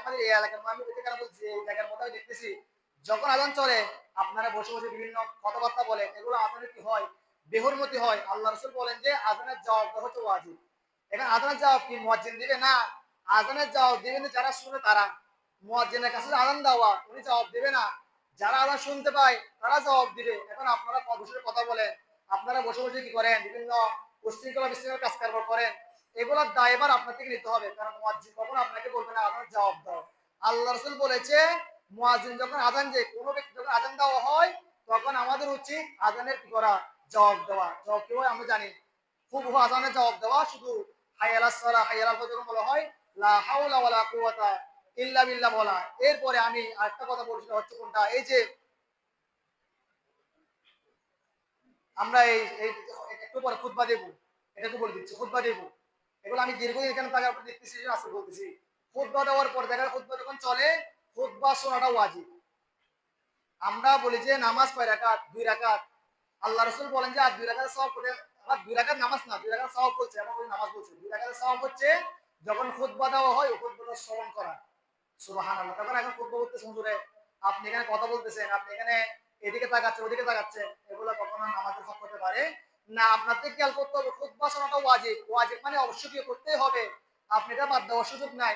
আমাদের এই এলাকার আমি কেন বলছি, এই জায়গার মধ্যে আমি দেখতেছি যখন আজান চলে আপনারা বসে বসে বিভিন্ন কথাবার্তা বলেন, এগুলো আজানের কি হয়, বেহুরমতি হয়। আল্লাহ রাসূল বলেন যে আজানের জবাব দেওয়া হচ্ছে ওয়াজিব। এখন আজানের জবাব কি মুয়াজ্জিন দিবে? না, আজানের জবাব দিবেন যারা শুনে তারা। মুয়াজ্জিনের কাছে আজান দেওয়া, উনি জবাব দিবে না, যারা আজান শুনতে পায় তারা জবাব দিবে। এখন আপনারা বসে কথা বলেন, আপনারা বসে বসে কি করেন, বিভিন্ন উশৃঙ্খলা বিশৃঙ্খলা কাজ কারবার করেন, এগুলোর দায়ভার আপনার থেকে নিতে হবে, কারণ মুয়াজ্জিন কখনো আপনাকে বলবে না আজানের জবাব দাও। আল্লাহ রাসূল বলেছে মুয়াজ্জিন যখন আজান দেয়, কোনো ব্যক্তি যখন আজান দেওয়া হয়, তখন আমাদের উচিত আজানের কি করা, জবাব দেওয়া। জবাব কি হয় আমরা জানি, খুব আজানের জবাব দেওয়া, শুধু হাইয়া আলাস সালাহ হাইয়া আলাল ফালাহ বলা হয়, লা হাওলা ওয়ালা কুওয়াতা ইল্লা বিল্লাহ বলা। এরপরে আমি আরেকটা কথা বলছি, হচ্ছে কোনটা, এই যে আমরা এই একটু পরে খুতবা দেব, এটা তো বলে দিচ্ছি খুতবা দেব, এগুলো আমি দীর্ঘদিন এখানে থাকার পর দেখতেছি, আজকে বলতেছি। খুতবা দেওয়ার পর দেখা খুতবা যখন চলে, খুতবা শোনাটা ওয়াজিব। আমরা বলি যে নামাজ কয় রাকাত, 2 রাকাত। আল্লাহ রাসূল বলেন যে আর 2 রাকাত সওয়াব করে, আর 2 রাকাত নামাজ না, 2 রাকাত সওয়াব বলছে, এমন করে নামাজ বলছে। 2 রাকাত সওয়াব হচ্ছে যখন খুতবা দেওয়া হয় ওই খুতবাটা শ্রবণ করা। সুবহানাল্লাহ। তখন এখন খুতবা করতেছেন হুজুরে, আপনি এখানে কথা বলতেছেন, আপনি এখানে এদিকে তাকাচ্ছেন ওদিকে তাকাচ্ছেন, এগুলো কখনো নামাজের হক হতে পারে না। আপনাকে খেয়াল করতে হবে খুতবা শোনাটা ওয়াজিব। ওয়াজিব মানে অবশ্যই করতেই হবে, আপনি এটা বাদ দেওয়ার সুযোগ নাই।